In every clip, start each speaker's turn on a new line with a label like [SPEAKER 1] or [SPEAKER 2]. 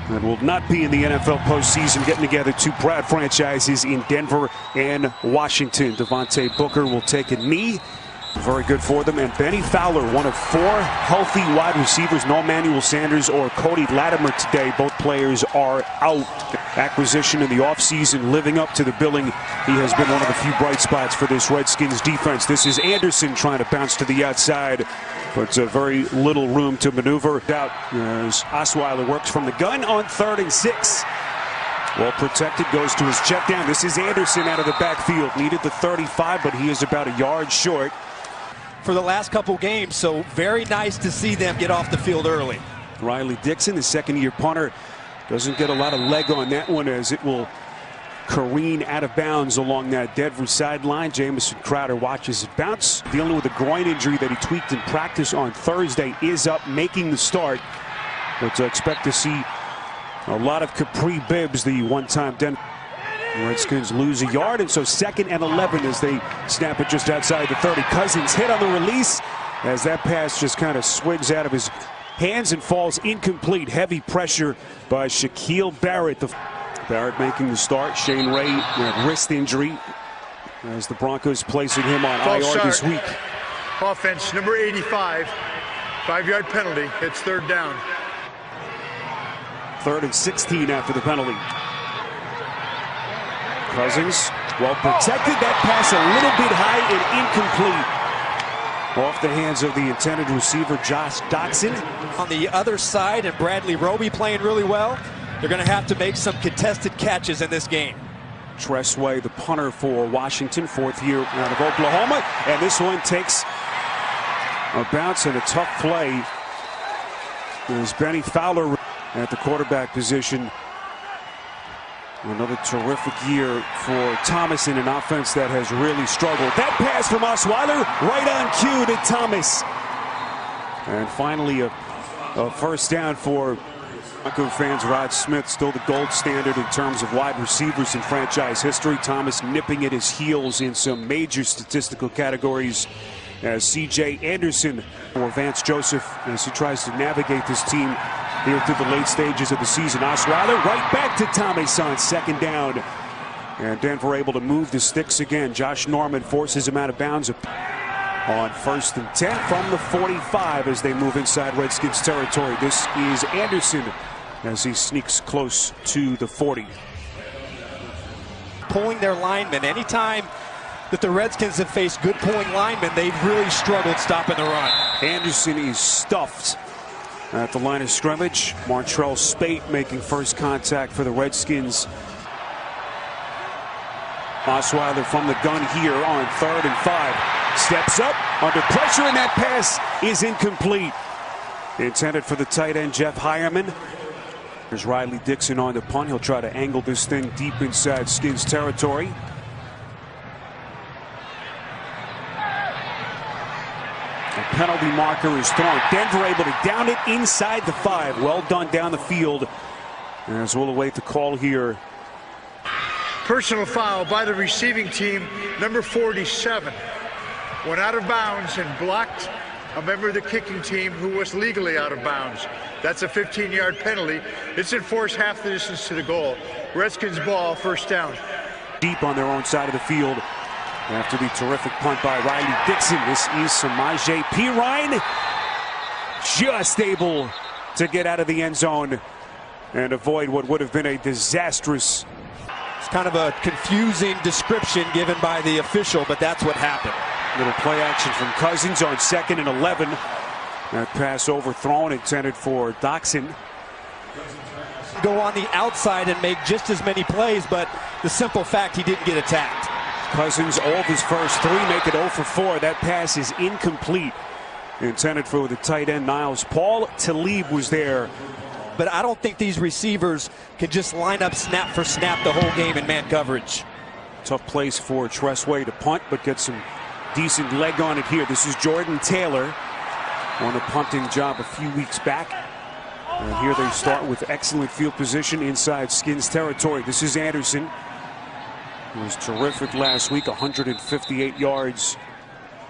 [SPEAKER 1] and will not be in the NFL postseason, getting together two proud franchises in Denver and Washington. Devontae Booker will take a knee. Very good for them. And Benny Fowler, one of four healthy wide receivers. No Emmanuel Sanders or Cody Latimer today. Both players are out. Acquisition in the offseason, living up to the billing. He has been one of the few bright spots for this Redskins defense. This is Anderson trying to bounce to the outside, but very little room to maneuver out as Osweiler works from the gun on 3rd and 6. Well protected, goes to his check down. This is Anderson out of the backfield. Needed the 35, but he is about a yard short
[SPEAKER 2] for the last couple games, so very nice to see them get off the field early.
[SPEAKER 1] Riley Dixon, the second-year punter, doesn't get a lot of leg on that one as it will careen out of bounds along that Denver sideline. Jamison Crowder watches it bounce. Dealing with a groin injury that he tweaked in practice on Thursday, is up, making the start. But to expect to see a lot of Capri Bibbs, the one-time Denver Redskins lose a yard, and so 2nd and 11 as they snap it just outside the 30. Cousins hit on the release as that pass just kind of swigs out of his hands and falls incomplete. Heavy pressure by Shaquille Barrett. Barrett making the start. Shane Ray, wrist injury as the Broncos placing him on IR this week.
[SPEAKER 3] Offense number 85, 5-yard penalty. It's 3rd down.
[SPEAKER 1] 3rd and 16 after the penalty. Cousins, well protected. That pass a little bit high and incomplete. Off the hands of the intended receiver, Josh Doctson.
[SPEAKER 2] On the other side, and Bradley Roby playing really well. They're going to have to make some contested catches in this game.
[SPEAKER 1] Tressway, the punter for Washington, 4th year out of Oklahoma. And this one takes a bounce and a tough play. There's Benny Fowler at the quarterback position. Another terrific year for Thomas in an offense that has really struggled. That pass from Osweiler right on cue to Thomas. And finally a first down for Bronco fans. Rod Smith, still the gold standard in terms of wide receivers in franchise history. Thomas nipping at his heels in some major statistical categories as C.J. Anderson for Vance Joseph as he tries to navigate this team here through the late stages of the season. Osweiler right back to Thomas on 2nd down. And Denver able to move the sticks again. Josh Norman forces him out of bounds on 1st and 10 from the 45 as they move inside Redskins territory. This is Anderson as he sneaks close to the 40.
[SPEAKER 2] Pulling their linemen. Anytime that the Redskins have faced good pulling linemen, they've really struggled stopping the run.
[SPEAKER 1] Anderson is stuffed at the line of scrimmage. Martrell Spate making first contact for the Redskins. Osweiler from the gun here on 3rd and 5. Steps up under pressure, and that pass is incomplete. Intended for the tight end, Jeff Hireman. There's Riley Dixon on the punt. He'll try to angle this thing deep inside Skins territory. A penalty marker is thrown. Denver able to down it inside the 5. Well done down the field as we'll await the call here.
[SPEAKER 3] Personal foul by the receiving team, number 47. Went out of bounds and blocked a member of the kicking team who was legally out of bounds. That's a 15-yard penalty. It's enforced half the distance to the goal. Redskins ball, 1st down.
[SPEAKER 1] Deep on their own side of the field after the terrific punt by Riley Dixon. This is Samaje Perine, just able to get out of the end zone and avoid what would have been a disastrous.
[SPEAKER 2] It's kind of a confusing description given by the official, but that's what happened.
[SPEAKER 1] Little play action from Cousins on 2nd and 11. That pass overthrown, intended for Doctson.
[SPEAKER 2] Go on the outside and make just as many plays, but the simple fact he didn't get attacked.
[SPEAKER 1] Cousins, all of his first 3, make it 0 for 4. That pass is incomplete. Intended for the tight end, Niles. Paul Talib was there.
[SPEAKER 2] But I don't think these receivers can just line up snap for snap the whole game in man coverage.
[SPEAKER 1] Tough place for Tressway to punt, but get some decent leg on it here. This is Jordan Taylor on a punting job a few weeks back. And here they start with excellent field position inside Skins territory. This is Anderson. He was terrific last week, 158 yards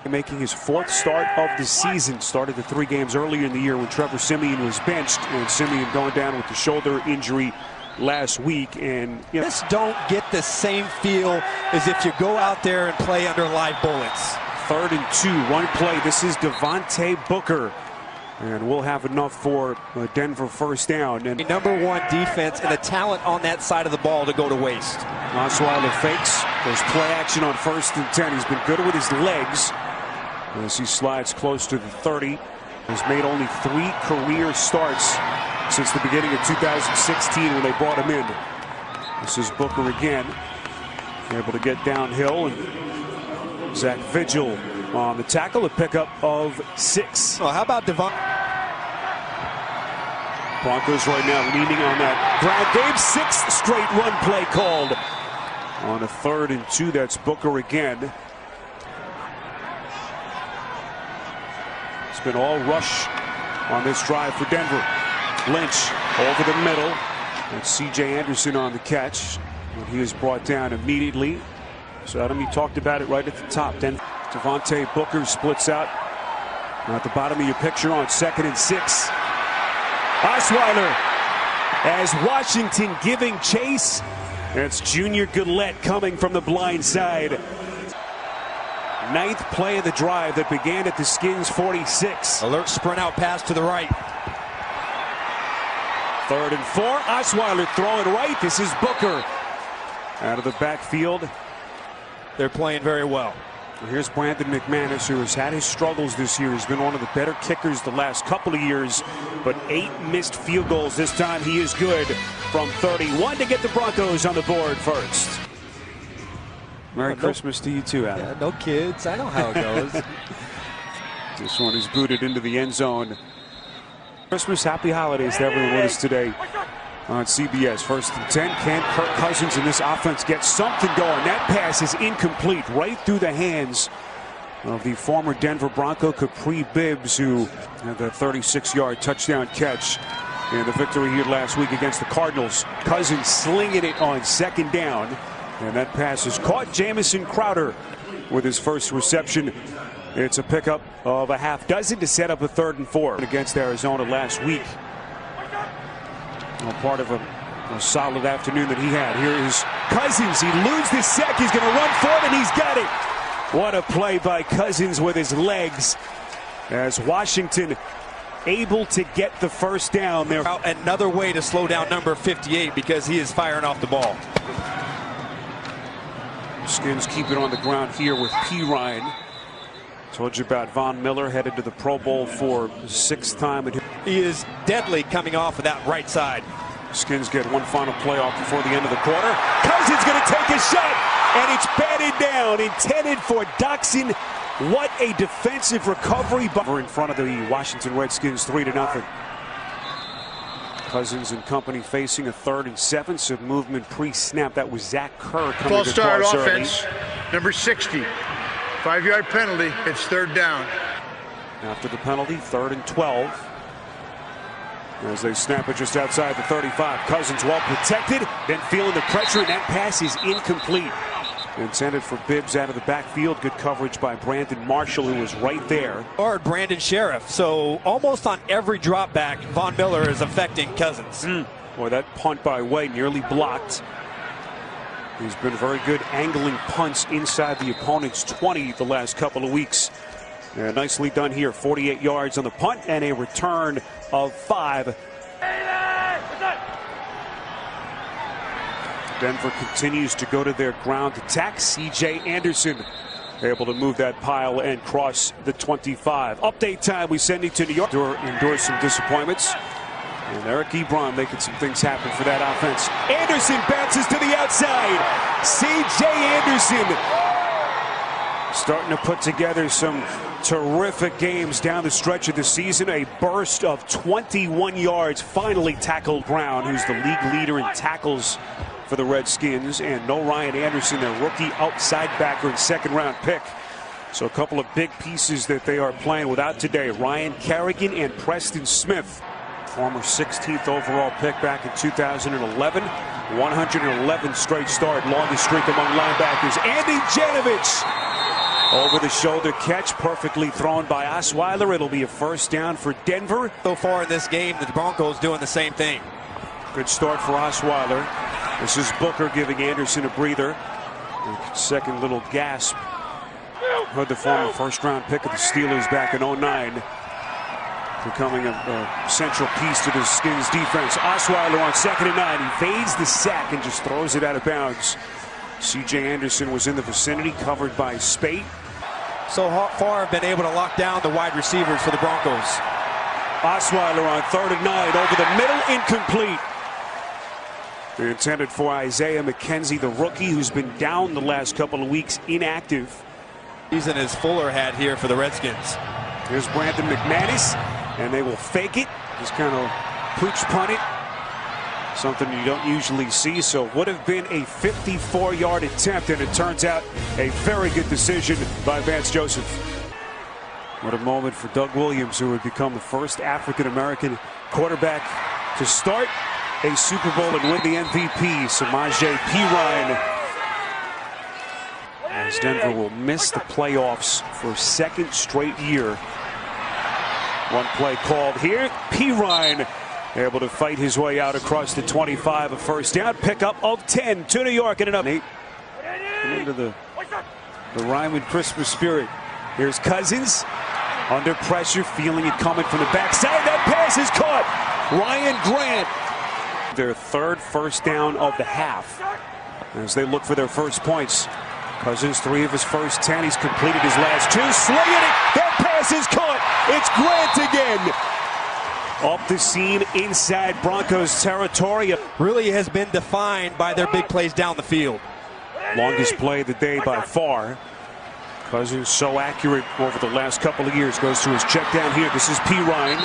[SPEAKER 1] Making his 4th start of the season. Started the 3 games earlier in the year when Trevor Siemian was benched, and Siemian going down with the shoulder injury last week. And
[SPEAKER 2] just don't get the same feel as if you go out there and play under live bullets.
[SPEAKER 1] 3rd and 2, one play. This is Devontae Booker, and we'll have enough for a Denver first down. And
[SPEAKER 2] #1 defense and the talent on that side of the ball to go to waste.
[SPEAKER 1] Osweiler fakes. There's play action on 1st and 10. He's been good with his legs as he slides close to the 30. He's made only 3 career starts since the beginning of 2016 when they brought him in. This is Booker again, able to get downhill, and Zach Vigil on the tackle, a pickup of 6.
[SPEAKER 2] Well, how about Devon?
[SPEAKER 1] Broncos right now leaning on that ground game. 6th straight run play called on a 3rd and 2. That's Booker again. It's been all rush on this drive for Denver. Lynch over the middle. That's C.J. Anderson on the catch. And he is brought down immediately. So Adam, you talked about it right at the top. Then Devontae Booker splits out at the bottom of your picture on 2nd and 6. Osweiler as Washington giving chase. That's Junior Gillette coming from the blind side. 9th play of the drive that began at the Skins 46.
[SPEAKER 2] Alert sprint out pass to the right.
[SPEAKER 1] 3rd and 4. Osweiler throwing right. This is Booker out of the backfield.
[SPEAKER 2] They're playing very well.
[SPEAKER 1] Here's Brandon McManus, who has had his struggles this year. He's been one of the better kickers the last couple of years, but 8 missed field goals. This time he is good from 31 to get the Broncos on the board first. Merry Christmas to you too, Adam.
[SPEAKER 2] Yeah, no kids. I know how it goes.
[SPEAKER 1] This one is booted into the end zone. Christmas, happy holidays to everyone with us today on CBS. 1st and 10. Can Kirk Cousins in this offense get something going? That pass is incomplete, right through the hands of the former Denver Bronco Capri Bibbs, who had the 36-yard touchdown catch in the victory here last week against the Cardinals. Cousins slinging it on 2nd down, and that pass is caught. Jamison Crowder with his first reception. It's a pickup of a half dozen to set up a 3rd and 4 against Arizona last week. Part of a solid afternoon that he had. Here is Cousins. He eludes the sack. He's going to run for it, and he's got it. What a play by Cousins with his legs, as Washington able to get the first down there.
[SPEAKER 2] Another way to slow down number 58 because he is firing off the ball.
[SPEAKER 1] Skins keep it on the ground here with P. Ryan. Told you about Von Miller, headed to the Pro Bowl for the 6th time.
[SPEAKER 2] He is deadly coming off of that right side.
[SPEAKER 1] Skins get one final playoff before the end of the quarter. Cousins going to take a shot, and it's batted down, intended for Doxson. What a defensive recovery in front of the Washington Redskins, 3-0. Cousins and company facing a 3rd and 7. Some movement pre-snap. That was Zach Kerr coming
[SPEAKER 3] False start offense,
[SPEAKER 1] early.
[SPEAKER 3] number 60. 5-yard penalty. It's 3rd down.
[SPEAKER 1] After the penalty, 3rd and 12. As they snap it just outside the 35. Cousins well protected, then feeling the pressure, and that pass is incomplete. Intended for Bibbs out of the backfield. Good coverage by Brandon Marshall, who was right there.
[SPEAKER 2] Or Brandon Sheriff. So almost on every drop back, Von Miller is affecting Cousins.
[SPEAKER 1] Boy, that punt by Way nearly blocked. He's been very good angling punts inside the opponent's 20 the last couple of weeks. Nicely done here. 48 yards on the punt and a return of 5. Denver continues to go to their ground attack. C.J. Anderson able to move that pile and cross the 25. Update time. We send it to New York. Endure some disappointments. And Eric Ebron making some things happen for that offense. Anderson bounces to the outside. C.J. Anderson starting to put together some terrific games down the stretch of the season. A burst of 21 yards. Finally tackled Brown, who's the league leader in tackles for the Redskins. And no Ryan Anderson, their rookie outside backer and 2nd-round pick. So a couple of big pieces that they are playing without today. Ryan Kerrigan and Preston Smith. Former 16th overall pick back in 2011. 111 straight start, longest streak among linebackers. Andy Janovich Over the shoulder catch, perfectly thrown by Osweiler. It'll be a first down for Denver.
[SPEAKER 2] So far in this game, the Broncos doing the same thing.
[SPEAKER 1] Good start for Osweiler. This is Booker giving Anderson a breather. Second little gasp. Heard the former first-round pick of the Steelers back in '09. Becoming a central piece to the Skins defense. Osweiler on 2nd and 9. He evades the sack and just throws it out of bounds. C.J. Anderson was in the vicinity, covered by Spate.
[SPEAKER 2] So far, have been able to lock down the wide receivers for the Broncos.
[SPEAKER 1] Osweiler on 3rd and 9, over the middle, incomplete. Intended for Isaiah McKenzie, the rookie, who's been down the last couple of weeks, inactive.
[SPEAKER 2] He's in his Fuller hat here for the Redskins.
[SPEAKER 1] Here's Brandon McManus, and they will fake it. Just kind of pooch punt it. Something you don't usually see, so would have been a 54-yard attempt, and it turns out a very good decision by Vance Joseph. What a moment for Doug Williams, who would become the first African-American quarterback to start a Super Bowl and win the MVP. Samaje Perine, as Denver will miss the playoffs for a second straight year. One play called here. Perine able to fight his way out across the 25, a first down, pickup of 10 to New York, and an up. Into the Ryman Christmas spirit. Here's Cousins under pressure, feeling it coming from the backside. That pass is caught. Ryan Grant. Their third first down of the half as they look for their first points. Cousins, 3 of his first 10. He's completed his last 2. Slinging it. That pass is caught. It's Grant again. Up the seam inside Broncos territory.
[SPEAKER 2] Really has been defined by their big plays down the field.
[SPEAKER 1] Longest play of the day by far. Cousins so accurate over the last couple of years. Goes to his check down here. This is Perine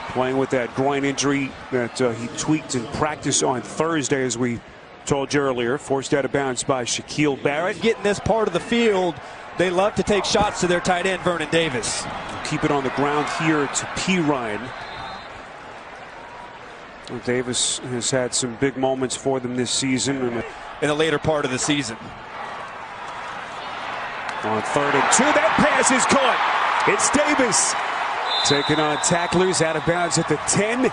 [SPEAKER 1] playing with that groin injury that he tweaked in practice on Thursday, as we told you earlier. Forced out of bounds by Shaquille Barrett.
[SPEAKER 2] Getting this part of the field, they love to take shots to their tight end, Vernon Davis.
[SPEAKER 1] Keep it on the ground here to Perine. Davis has had some big moments for them this season.
[SPEAKER 2] In the later part of the season.
[SPEAKER 1] On 3rd and 2, that pass is caught. It's Davis taking on tacklers out of bounds at the 10.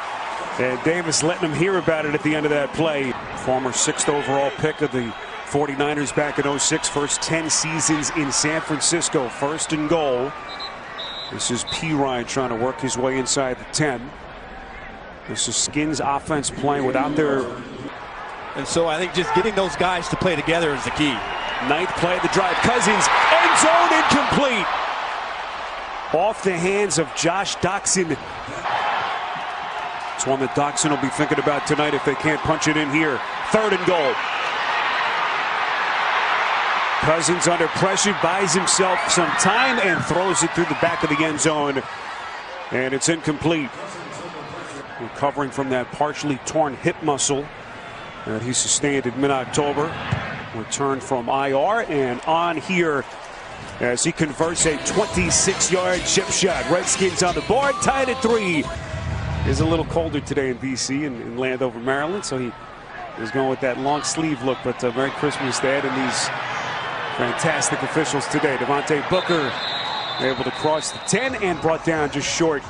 [SPEAKER 1] And Davis letting them hear about it at the end of that play. Former 6th overall pick of the 49ers back in '06. First 10 seasons in San Francisco. 1st and goal. This is Perine trying to work his way inside the 10. This is Skins offense playing without their...
[SPEAKER 2] And so I think just getting those guys to play together is the key.
[SPEAKER 1] 9th play of the drive. Cousins, end zone, incomplete. Off the hands of Josh Doxson. It's one that Doxson will be thinking about tonight if they can't punch it in here. 3rd and goal. Cousins under pressure, buys himself some time and throws it through the back of the end zone. And it's incomplete. Recovering from that partially torn hip muscle that he sustained in mid-October. Returned from IR and on here as he converts a 26-yard chip shot. Redskins on the board, tied at 3. It's a little colder today in BC and in Landover, Maryland, so he is going with that long sleeve look. But Merry Christmas to Ed and these fantastic officials today. Devontae Booker able to cross the 10 and brought down just short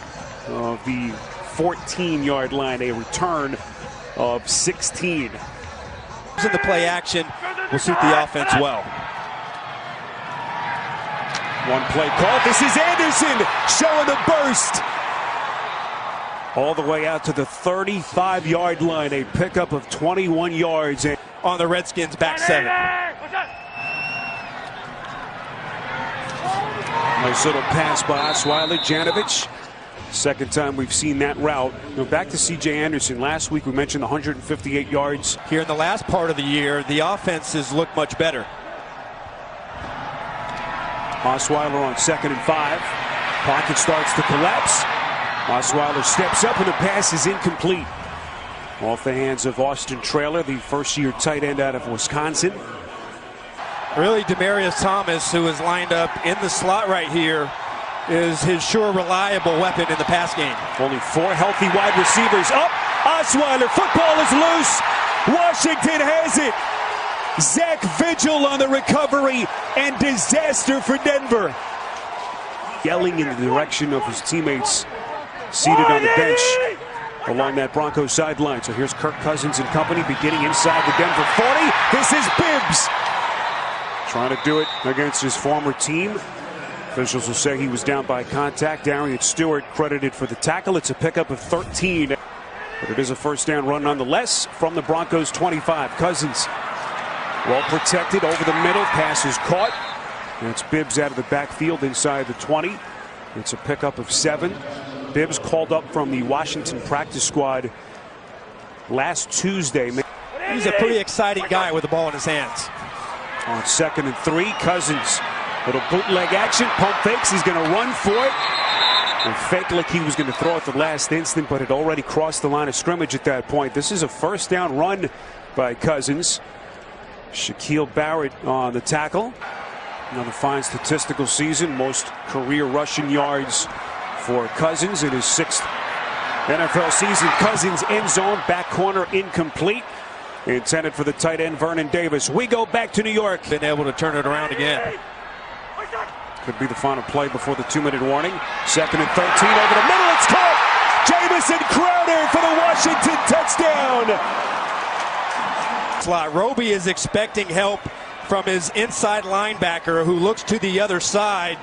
[SPEAKER 1] of the 14-yard line, a return of 16.
[SPEAKER 2] In the play action will suit the offense well.
[SPEAKER 1] One play call. This is Anderson showing the burst. All the way out to the 35-yard line, a pickup of 21 yards.
[SPEAKER 2] On the Redskins back 7.
[SPEAKER 1] Nice little pass by Osweiler. Janovich. Second time we've seen that route. Back to C.J. Anderson. Last week we mentioned 158 yards.
[SPEAKER 2] Here in the last part of the year, the offenses look much better.
[SPEAKER 1] Osweiler on 2nd and 5. Pocket starts to collapse. Osweiler steps up and the pass is incomplete. Off the hands of Austin Traylor, the first-year tight end out of Wisconsin.
[SPEAKER 2] Really, Demaryius Thomas, who is lined up in the slot right here, is his sure reliable weapon in the pass game.
[SPEAKER 1] Only 4 healthy wide receivers. Up, Osweiler, football is loose. Washington has it. Zach Vigil on the recovery, and disaster for Denver. Yelling in the direction of his teammates seated on the bench along that Broncos sideline. So here's Kirk Cousins and company beginning inside the Denver 40. This is Bibbs trying to do it against his former team. Officials will say he was down by contact. Darian Stewart credited for the tackle. It's a pickup of 13. But it is a first down run nonetheless from the Broncos 25. Cousins well protected over the middle. Pass is caught. And it's Bibbs out of the backfield inside the 20. It's a pickup of 7. Bibbs called up from the Washington practice squad last Tuesday.
[SPEAKER 2] He's a pretty exciting guy with the ball in his hands.
[SPEAKER 1] On 2nd and 3, Cousins. Little bootleg action, pump fakes, he's going to run for it. And fake like he was going to throw at the last instant, but had already crossed the line of scrimmage at that point. This is a first down run by Cousins. Shaquille Barrett on the tackle. Another fine statistical season, most career rushing yards for Cousins in his 6th NFL season. Cousins end zone, back corner incomplete. Intended for the tight end Vernon Davis. We go back to New York.
[SPEAKER 2] Been able to turn it around again.
[SPEAKER 1] Could be the final play before the 2-minute warning. 2nd and 13 over the middle. It's caught. Jamison Crowder for the Washington touchdown.
[SPEAKER 2] Slot. Roby is expecting help from his inside linebacker who looks to the other side,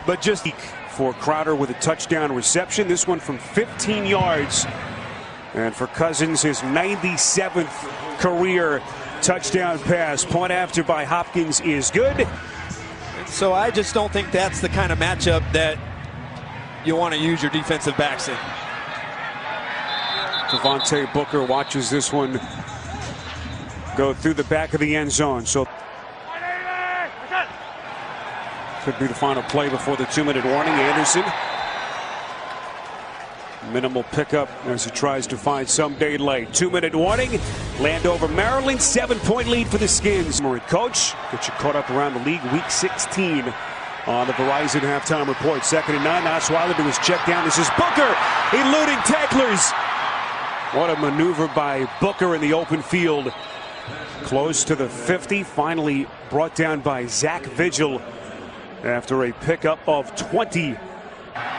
[SPEAKER 2] but just
[SPEAKER 1] for Crowder with a touchdown reception. This one from 15 yards. And for Cousins, his 97th career touchdown pass. Point after by Hopkins is good.
[SPEAKER 2] So I just don't think that's the kind of matchup that you want to use your defensive backs in.
[SPEAKER 1] Devontae Booker watches this one go through the back of the end zone. So could be the final play before the 2-minute warning. Anderson. Minimal pickup as he tries to find some daylight. 2-minute warning. Landover, Maryland. 7-point lead for the Skins. Coach, get you caught up around the league. Week 16 on the Verizon halftime report. 2nd and 9. Osweiler to his check down. This is Booker eluding tacklers. What a maneuver by Booker in the open field. Close to the 50. Finally brought down by Zach Vigil after a pickup of 20.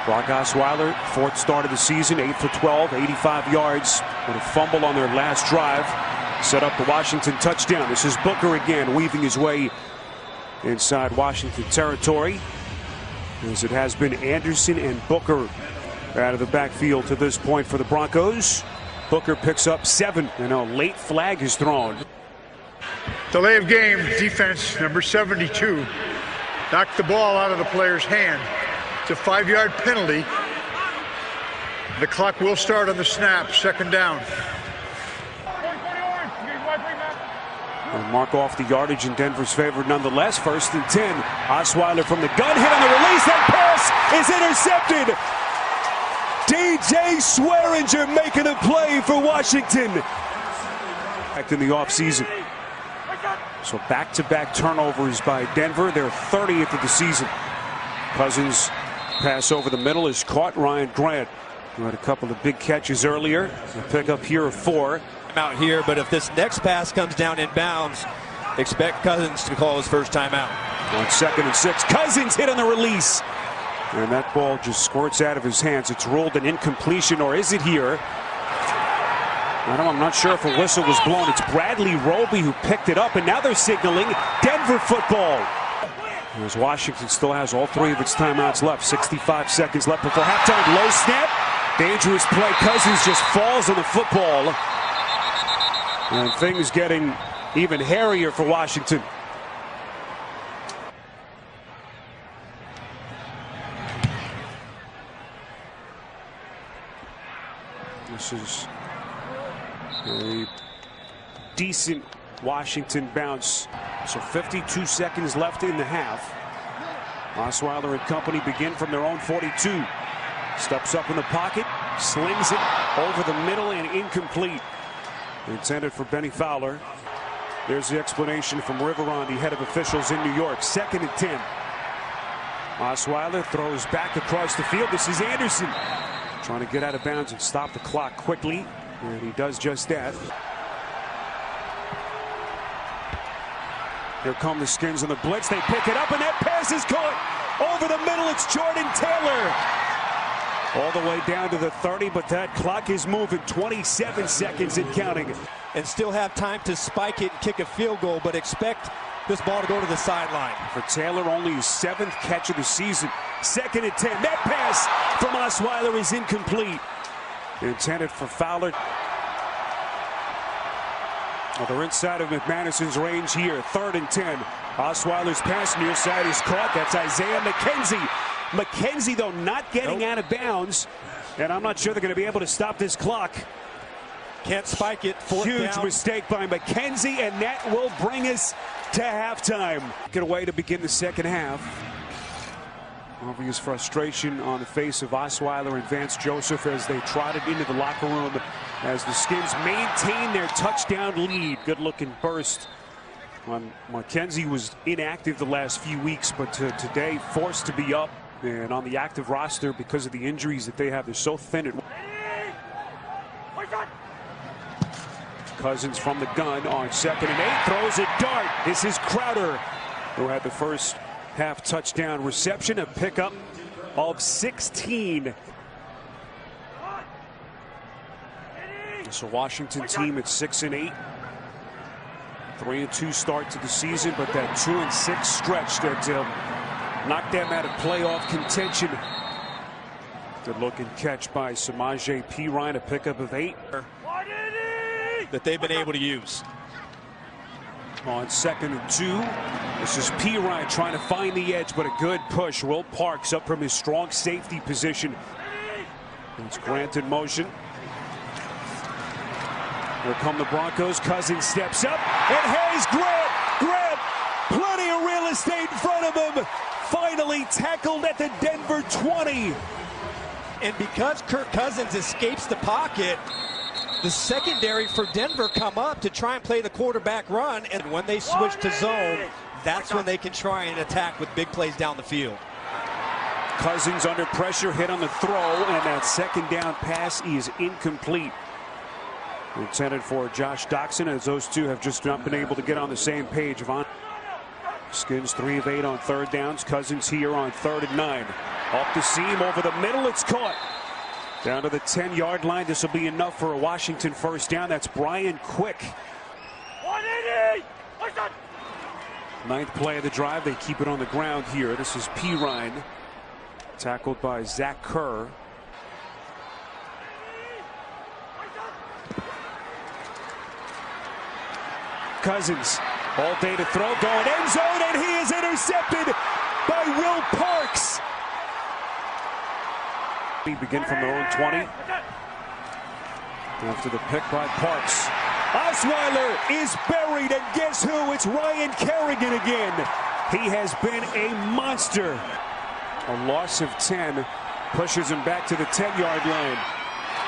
[SPEAKER 1] Brock Osweiler, 4th start of the season, 8 for 12, 85 yards. With a fumble on their last drive. Set up the Washington touchdown. This is Booker again, weaving his way inside Washington territory. As it has been Anderson and Booker out of the backfield to this point for the Broncos. Booker picks up 7, and a late flag is thrown.
[SPEAKER 3] Delay of game, defense, number 72. Knocked the ball out of the player's hand. It's a 5-yard penalty. The clock will start on the snap. 2nd down.
[SPEAKER 1] And mark off the yardage in Denver's favor nonetheless. 1st and 10. Osweiler from the gun, hit on the release. That pass is intercepted. DJ Swearinger making a play for Washington. Back in the offseason. So back-to-back turnovers by Denver. Their 30th of the season. Cousins pass over the middle is caught. Ryan Grant, who had a couple of big catches earlier. A pickup here of 4.
[SPEAKER 2] Out here, but if this next pass comes down in bounds, expect Cousins to call his first timeout.
[SPEAKER 1] On 2nd and 6, Cousins hit on the release. And that ball just squirts out of his hands. It's ruled an incompletion, or is it here? I'm not sure if a whistle was blown. It's Bradley Roby who picked it up, and now they're signaling Denver football. As Washington still has all 3 of its timeouts left. 65 seconds left before halftime. Low snap. Dangerous play. Cousins just falls on the football. And things getting even hairier for Washington. This is a decent Washington bounce. So 52 seconds left in the half. Osweiler and company begin from their own 42. Steps up in the pocket, slings it over the middle and incomplete. Intended for Benny Fowler. There's the explanation from Riveron, the head of officials in New York. 2nd and 10. Osweiler throws back across the field. This is Anderson trying to get out of bounds and stop the clock quickly, and he does just that. Here come the Skins on the blitz. They pick it up, and that pass is caught over the middle. It's Jordan Taylor. All the way down to the 30, but that clock is moving. 27 seconds and counting.
[SPEAKER 2] And still have time to spike it and kick a field goal, but expect this ball to go to the sideline.
[SPEAKER 1] For Taylor, only his 7th catch of the season. 2nd and 10. That pass from Osweiler is incomplete. Intended for Fowler. Well, they're inside of McManus's range here. 3rd and 10. Osweiler's pass near side is caught. That's Isaiah McKenzie. McKenzie, though, not getting out of bounds. And I'm not sure they're going to be able to stop this clock.
[SPEAKER 2] Can't spike it.
[SPEAKER 1] Huge mistake by McKenzie, and that will bring us to halftime. Get away to begin the second half. Obvious frustration on the face of Osweiler and Vance Joseph as they trotted into the locker room as the Skins maintain their touchdown lead. Good looking burst. McKenzie was inactive the last few weeks, but today forced to be up and on the active roster because of the injuries that they have. They're so thin. Cousins from the gun on 2nd and 8 throws a dart. This is Crowder, who had the first half touchdown reception, a pickup of 16. It's a Washington team at 6-8. 3-2 start to the season, but that 2-6 stretch that knocked them out of playoff contention. Good looking catch by Samaje Perine, a pickup of 8.
[SPEAKER 2] That they've been able to use.
[SPEAKER 1] On 2nd and 2, this is Perine trying to find the edge, but a good push. Will Parks up from his strong safety position. It's Grant in motion. Here come the Broncos. Cousins steps up, and Hayes, Grant, plenty of real estate in front of him. Finally tackled at the Denver 20.
[SPEAKER 2] And because Kirk Cousins escapes the pocket, the secondary for Denver come up to try and play the quarterback run, and when they switch to zone, that's when they can try and attack with big plays down the field.
[SPEAKER 1] Cousins under pressure, hit on the throw, and that 2nd down pass is incomplete. Intended for Josh Doxson, as those two have just not been able to get on the same page. Skins 3 of 8 on 3rd downs. Cousins here on 3rd and 9. Off the seam, over the middle, it's caught. Down to the 10-yard line. This will be enough for a Washington first down. That's Brian Quick. 9th play of the drive. They keep it on the ground here. This is Perine, tackled by Zach Kerr. Cousins all day to throw, going end zone, and he is intercepted by Will Parks. Begin from their own 20. After the pick by Parks. Osweiler is buried, and guess who? It's Ryan Kerrigan again. He has been a monster. A loss of 10 pushes him back to the 10-yard line.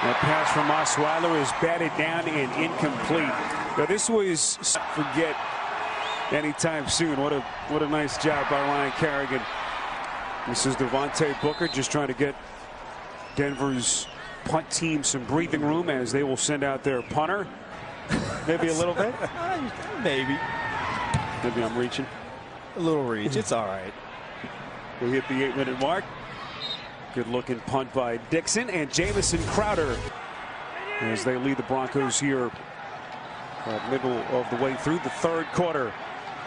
[SPEAKER 1] That pass from Osweiler is batted down and incomplete. Now this was forget anytime soon. What a nice job by Ryan Kerrigan. This is Devontae Booker just trying to get Denver's punt team some breathing room as they will send out their punter. Maybe a little bit.
[SPEAKER 2] Maybe
[SPEAKER 1] I'm reaching.
[SPEAKER 2] a little reach. It's all right.
[SPEAKER 1] We hit the 8-minute mark. Good looking punt by Dixon and Jamison Crowder as they lead the Broncos here middle of the way through the 3rd quarter.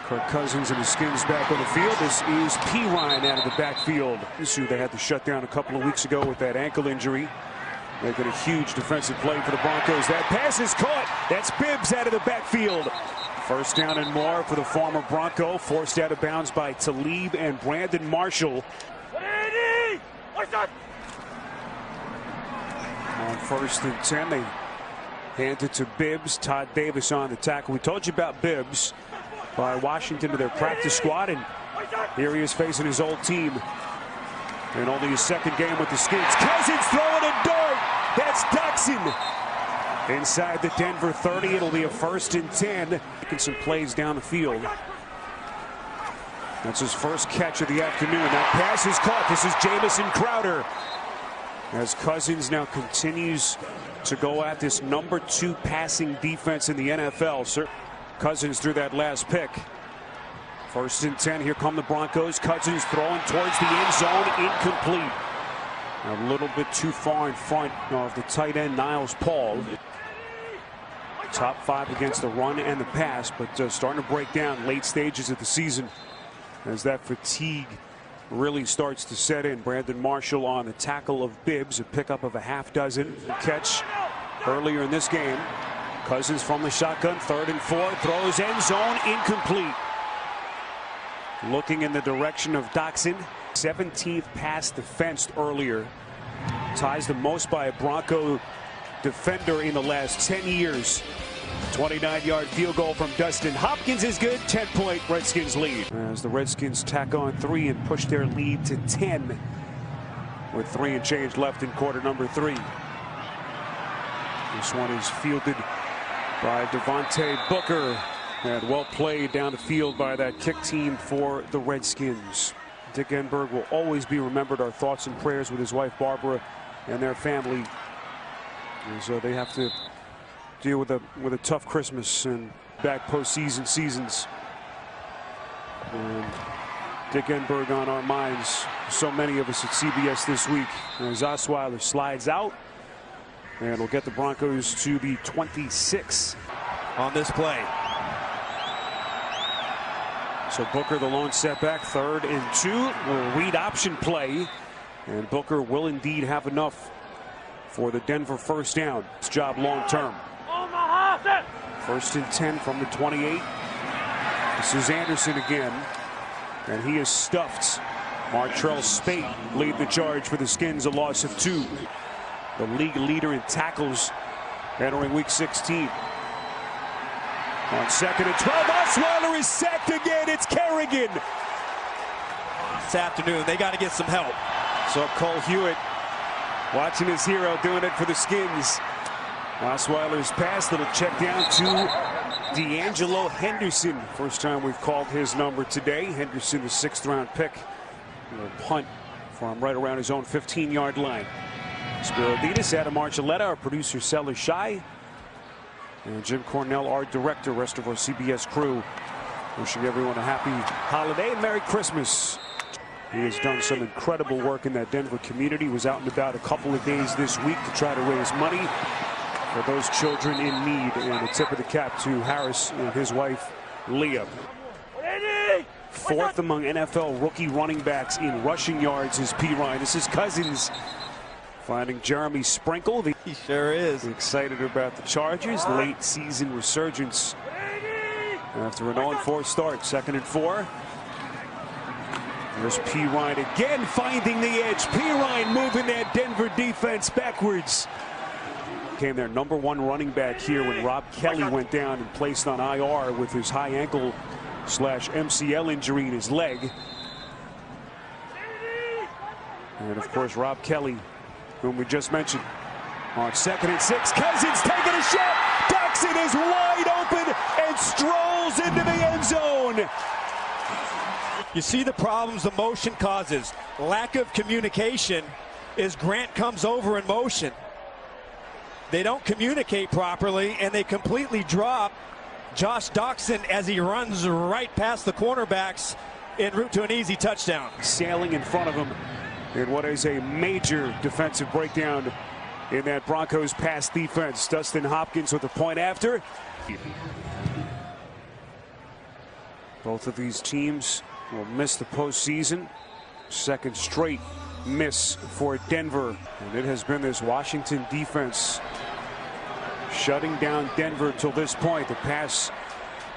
[SPEAKER 1] Kirk Cousins and the Skins back on the field. This is Perine out of the backfield. This is who they had to shut down a couple of weeks ago with that ankle injury. Making a huge defensive play for the Broncos. That pass is caught. That's Bibbs out of the backfield. First down and more for the former Bronco. Forced out of bounds by Talib and Brandon Marshall. On 1st and 10, they hand it to Bibbs. Todd Davis on the tackle. We told you about Bibbs by Washington to their practice squad, and here he is facing his old team. And only his 2nd game with the Skins. Cousins throwing a dart. That's Doxson. Inside the Denver 30, it'll be a 1st and 10. Making some plays down the field. That's his first catch of the afternoon. That pass is caught. This is Jamison Crowder. As Cousins now continues to go at this #2 passing defense in the NFL. Cousins threw that last pick. First and 10. Here come the Broncos. Cousins throwing towards the end zone. Incomplete. A little bit too far in front of the tight end, Niles Paul. Top 5 against the run and the pass, but starting to break down late stages of the season as that fatigue really starts to set in. Brandon Marshall on the tackle of Bibbs, a pickup of a half dozen. Catch earlier in this game. Cousins from the shotgun, 3rd and 4, throws end zone, incomplete. Looking in the direction of Doxson. 17th pass defensed earlier. Ties the most by a Bronco defender in the last 10 years. 29-yard field goal from Dustin Hopkins is good. 10-point Redskins lead. As the Redskins tack on 3 and push their lead to 10 with 3 and change left in quarter number 3. This one is fielded by Devontae Booker. And well played down the field by that kick team for the Redskins. Dick Enberg will always be remembered. Our thoughts and prayers with his wife Barbara and their family. And so they have to deal with a tough Christmas and back postseason seasons. And Dick Enberg on our minds. So many of us at CBS this week. As Osweiler slides out. And will get the Broncos to the 26
[SPEAKER 2] on this play.
[SPEAKER 1] So Booker the lone setback, 3rd and 2. Will read option play. And Booker will indeed have enough for the Denver first down. It's job long term. 1st and 10 from the 28. This is Anderson again. And he is stuffed. Martrell Spate lead the charge for the Skins, a loss of 2. The league leader in tackles entering week 16. On 2nd and 12, Osweiler is sacked again. It's Kerrigan.
[SPEAKER 2] This afternoon, they got to get some help.
[SPEAKER 1] So Cole Hewitt watching his hero doing it for the Skins. Osweiler's pass, little check down to D'Angelo Henderson. First time we've called his number today. Henderson, the 6th round pick. A punt from right around his own 15-yard line. Spiriditas, Adam Archuleta, our producer Seller Shy. And Jim Cornell, our director, rest of our CBS crew, wishing everyone a happy holiday and Merry Christmas. He has done some incredible work in that Denver community. Was out and about a couple of days this week to try to raise money for those children in need. And a tip of the cap to Harris and his wife, Leah. 4th among NFL rookie running backs in rushing yards is P. Ryan. This is Cousins finding Jeremy Sprinkle.
[SPEAKER 2] He sure is.
[SPEAKER 1] Excited about the Chargers. Late season resurgence after an 0-4 start. 2nd and 4. There's P. Ryan again finding the edge. P. Ryan moving that Denver defense backwards. Became their #1 running back here when Rob Kelly went down and placed on IR with his high ankle / MCL injury in his leg. And of course Rob Kelly, whom we just mentioned. On 2nd and 6, Cousins taking a shot. Doxson is wide open and strolls into the end zone.
[SPEAKER 2] You see the problems the motion causes. Lack of communication as Grant comes over in motion. They don't communicate properly, and they completely drop Josh Doxson as he runs right past the cornerbacks en route to an easy touchdown.
[SPEAKER 1] Sailing in front of him in what is a major defensive breakdown in that Broncos pass defense. Dustin Hopkins with the point after. Both of these teams will miss the postseason. 2nd straight miss for Denver. And it has been this Washington defense shutting down Denver till this point. The pass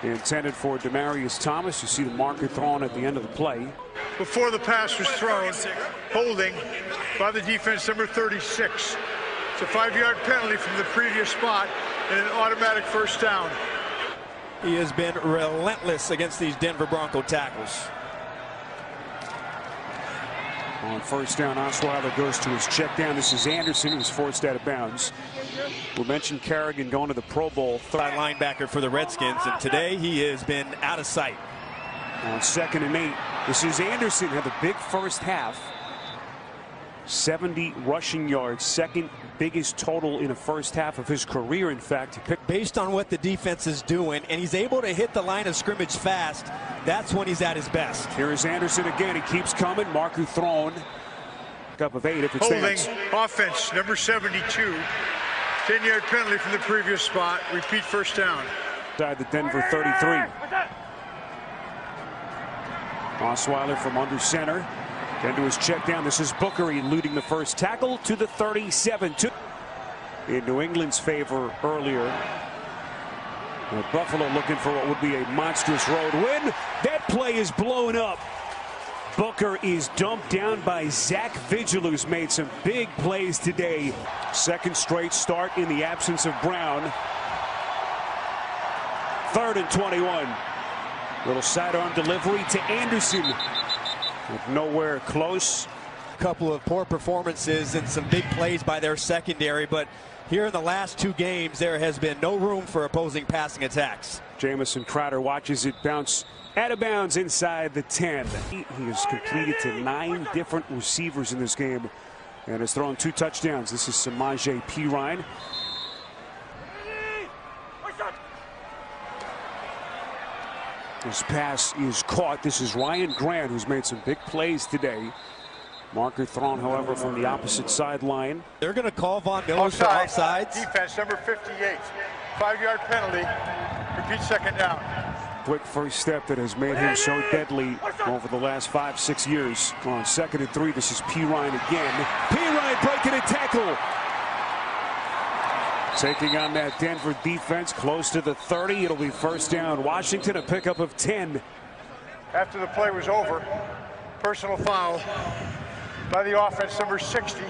[SPEAKER 1] intended for Demaryius Thomas. You see the marker thrown at the end of the play.
[SPEAKER 3] Before the pass was thrown, holding by the defense, number 36. It's a 5-yard penalty from the previous spot and an automatic first down.
[SPEAKER 2] He has been relentless against these Denver Bronco tackles.
[SPEAKER 1] On 1st down, Osweiler goes to his check down. This is Anderson, who's forced out of bounds. We mentioned Kerrigan going to the Pro Bowl.
[SPEAKER 2] Linebacker for the Redskins, and today he has been out of sight.
[SPEAKER 1] On 2nd and 8, this is Anderson. Had a big first half. 70 rushing yards, 2nd biggest total in a first half of his career. In fact, he picked
[SPEAKER 2] based on what the defense is doing, and he's able to hit the line of scrimmage fast. That's when he's at his best.
[SPEAKER 1] Here is Anderson again. He keeps coming. Marker thrown. Up of 8 if it stands.
[SPEAKER 3] Holding offense, number 72. 10-yard penalty from the previous spot. Repeat first down.
[SPEAKER 1] Inside the Denver 33. Osweiler from under center. Into his check down. This is Booker eluding the first tackle to the 37. In New England's favor earlier. Buffalo looking for what would be a monstrous road win. That play is blown up. Booker is dumped down by Zach Vigil, who's made some big plays today. Second straight start in the absence of Brown. 3rd and 21. Little sidearm delivery to Anderson. With nowhere close.
[SPEAKER 2] A couple of poor performances and some big plays by their secondary, but here in the last 2 games, there has been no room for opposing passing attacks.
[SPEAKER 1] Jamison Crowder watches it bounce out of bounds inside the 10. He has completed to 9 different receivers in this game and has thrown 2 touchdowns. This is Samaje Perine. This pass is caught. This is Ryan Grant, who's made some big plays today. Marker thrown, however, from the opposite sideline.
[SPEAKER 2] They're going to call Von Miller for offsides.
[SPEAKER 3] Defense, number 58. 5-yard penalty. Repeat second down.
[SPEAKER 1] Quick first step that has made him so deadly over the last 5-6 years. On 2nd and 3, this is Perine again. Perine breaking a tackle. Taking on that Denver defense close to the 30. It'll be first down. Washington, a pickup of 10.
[SPEAKER 3] After the play was over, personal foul by the offense, number 60,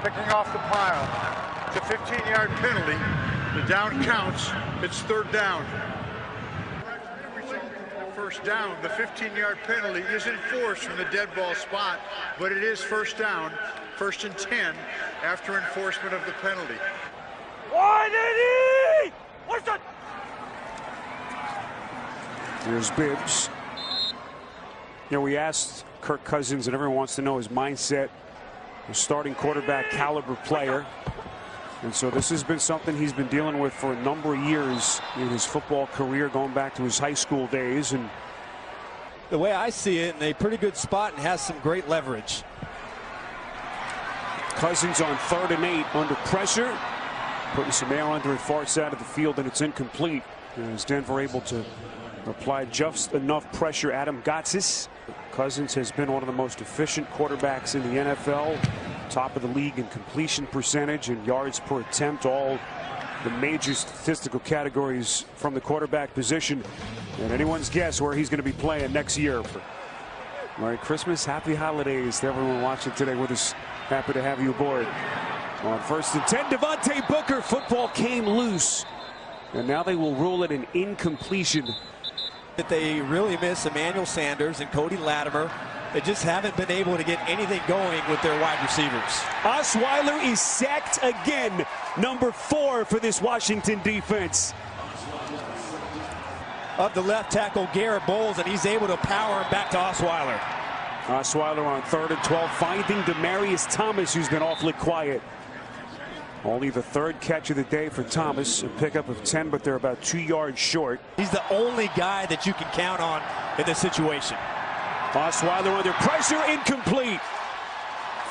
[SPEAKER 3] picking off the pile. It's a 15-yard penalty. The down counts. It's 3rd down. First down. The 15-yard penalty is enforced from the dead ball spot, but it is first down. 1st and 10 after enforcement of the penalty.
[SPEAKER 1] Here's Bibbs. You know, we asked Kirk Cousins, and everyone wants to know his mindset. A starting quarterback caliber player. And so this has been something he's been dealing with for a number of years in his football career, going back to his high school days. And
[SPEAKER 2] the way I see it, in a pretty good spot and has some great leverage.
[SPEAKER 1] Cousins on 3rd and 8 under pressure. Putting some air under it far side of the field, and it's incomplete. Is Denver able to apply just enough pressure? Adam Gotsis. Cousins has been one of the most efficient quarterbacks in the NFL. Top of the league in completion percentage and yards per attempt. All the major statistical categories from the quarterback position. And anyone's guess where he's going to be playing next year. Merry Christmas, happy holidays to everyone watching today with us. Happy to have you aboard. On 1st and 10, Devontae Booker. Football came loose. And now they will rule it an incompletion.
[SPEAKER 2] That they really miss Emmanuel Sanders and Cody Latimer. They just haven't been able to get anything going with their wide receivers.
[SPEAKER 1] Osweiler is sacked again. Number 4 for this Washington defense.
[SPEAKER 2] Up the left tackle, Garrett Bowles, and he's able to power him back to Osweiler.
[SPEAKER 1] Osweiler on 3rd and 12, finding Demaryius Thomas, who's been awfully quiet. Only the 3rd catch of the day for Thomas, a pickup of 10, but they're about 2 yards short.
[SPEAKER 2] He's the only guy that you can count on in this situation.
[SPEAKER 1] Osweiler under pressure, incomplete.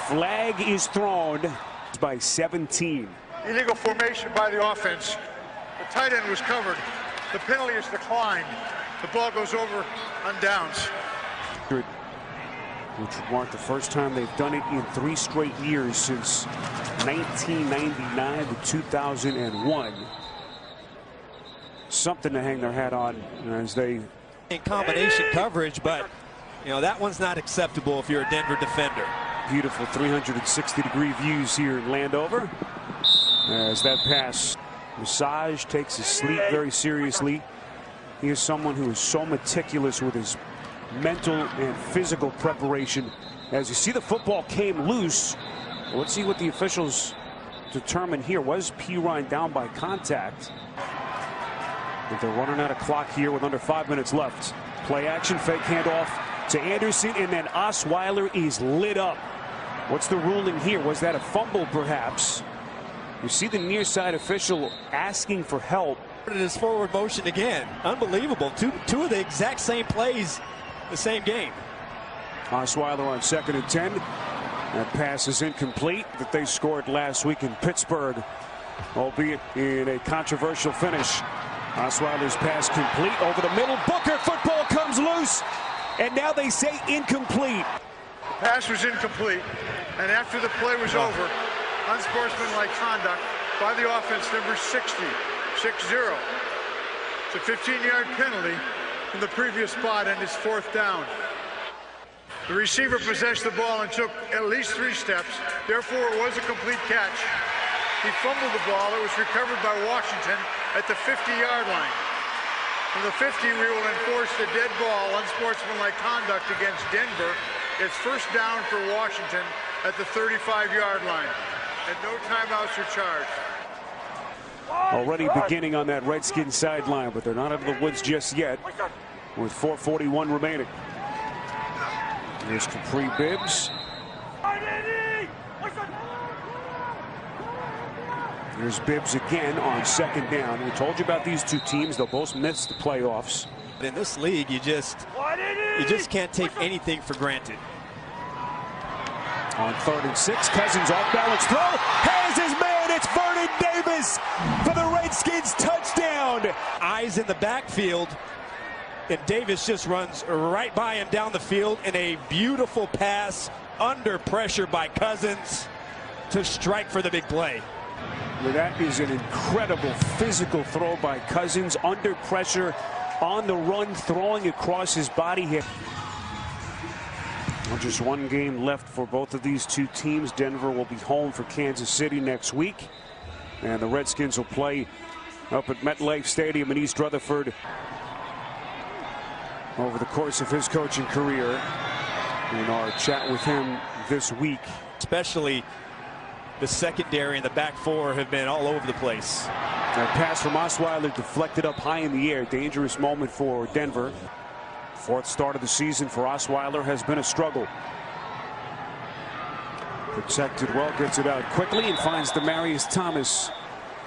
[SPEAKER 1] Flag is thrown by 17.
[SPEAKER 3] Illegal formation by the offense. The tight end was covered. The penalty is declined. The ball goes over on downs.
[SPEAKER 1] Which would mark the first time they've done it in 3 straight years since 1999 to 2001. Something to hang their hat on as they
[SPEAKER 2] in combination coverage, but you know that one's not acceptable if you're a Denver defender.
[SPEAKER 1] Beautiful 360-degree views here in Landover as that pass. Massage takes his sleep very seriously. He is someone who is so meticulous with his mental and physical preparation. As you see, the football came loose. Well, let's see what the officials determine here. Was Perine down by contact? But they're running out of clock here with under 5 minutes left. Play action, fake handoff to Anderson, and then Osweiler is lit up. What's the ruling here? Was that a fumble, perhaps? You see the near side official asking for help.
[SPEAKER 2] In his forward motion again. Unbelievable. Two of the exact same plays, the same game.
[SPEAKER 1] Osweiler on 2nd and 10. That pass is incomplete that they scored last week in Pittsburgh, albeit in a controversial finish. Osweiler's pass complete over the middle. Booker, football comes loose, and now they say incomplete.
[SPEAKER 3] Pass was incomplete, and after the play was over, unsportsmanlike conduct by the offense, number 60, 6-0. It's a 15-yard penalty from the previous spot, and it's 4th down. The receiver possessed the ball and took at least 3 steps. Therefore, it was a complete catch. He fumbled the ball. It was recovered by Washington at the 50-yard line. From the 50, we will enforce the dead ball, unsportsmanlike conduct against Denver. It's 1st down for Washington at the 35-yard line. And no timeouts are charged.
[SPEAKER 1] Already beginning on that Redskins sideline, but they're not out of the woods just yet with 4:41 remaining. Here's Capri Bibbs. Here's Bibbs again on 2nd down. We told you about these two teams. They'll both miss the playoffs.
[SPEAKER 2] In this league, you just can't take anything for granted.
[SPEAKER 1] On 3rd and 6, Cousins off balance throw. Has his man. It's Vernon Davis for the Redskins touchdown.
[SPEAKER 2] Eyes in the backfield. And Davis just runs right by him down the field in a beautiful pass under pressure by Cousins to strike for the big play.
[SPEAKER 1] Well, that is an incredible physical throw by Cousins under pressure on the run, throwing across his body here. Well, just one game left for both of these two teams. Denver will be home for Kansas City next week, and the Redskins will play up at MetLife Stadium in East Rutherford over the course of his coaching career. In our chat with him this week,
[SPEAKER 2] especially the secondary and the back four have been all over the place.
[SPEAKER 1] That pass from Osweiler deflected up high in the air. Dangerous moment for Denver. 4th start of the season for Osweiler has been a struggle. Protected well, gets it out quickly and finds Demaryius Thomas.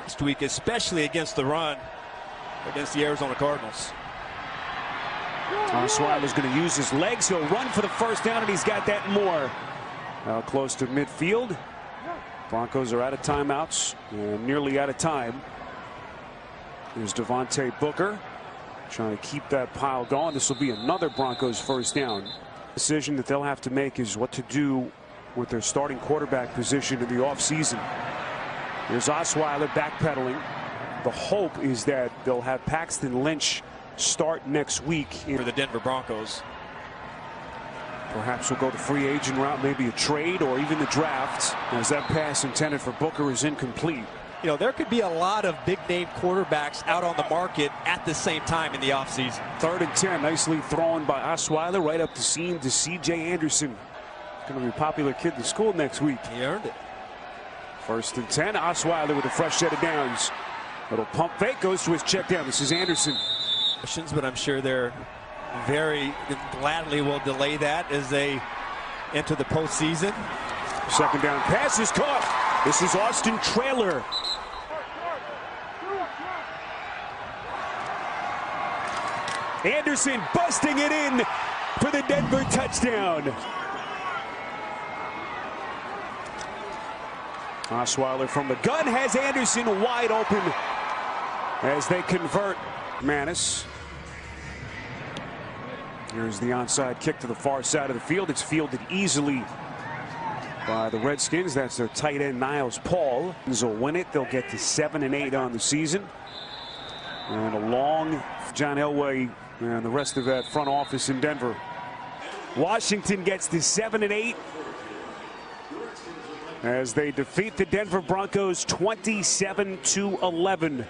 [SPEAKER 2] This week, especially against the run against the Arizona Cardinals.
[SPEAKER 1] Osweiler's going to use his legs. He'll run for the 1st down, and he's got that more. Now close to midfield. Broncos are out of timeouts and nearly out of time. There's Devontae Booker trying to keep that pile going. This will be another Broncos 1st down. The decision that they'll have to make is what to do with their starting quarterback position in the offseason. There's Osweiler backpedaling. The hope is that they'll have Paxton Lynch start next week
[SPEAKER 2] for the Denver Broncos.
[SPEAKER 1] Perhaps we'll go the free agent route, maybe a trade or even the draft, as that pass intended for Booker is incomplete.
[SPEAKER 2] You know, there could be a lot of big-name quarterbacks out on the market at the same time in the offseason.
[SPEAKER 1] 3rd and 10, nicely thrown by Osweiler right up the seam to C.J. Anderson. Going to be a popular kid in school next week.
[SPEAKER 2] He earned it.
[SPEAKER 1] 1st and 10, Osweiler with a fresh set of downs. Little pump fake, goes to his check down. This is Anderson.
[SPEAKER 2] But I'm sure they're very gladly will delay that as they enter the postseason.
[SPEAKER 1] 2nd down pass is caught. This is Austin Traylor. Anderson busting it in for the Denver touchdown. Osweiler from the gun has Anderson wide open as they convert. Manis. Here's the onside kick to the far side of the field. It's fielded easily by the Redskins. That's their tight end, Niles Paul. They'll win it. They'll get to 7-8 on the season. And along John Elway and the rest of that front office in Denver. Washington gets to 7-8 as they defeat the Denver Broncos 27-11.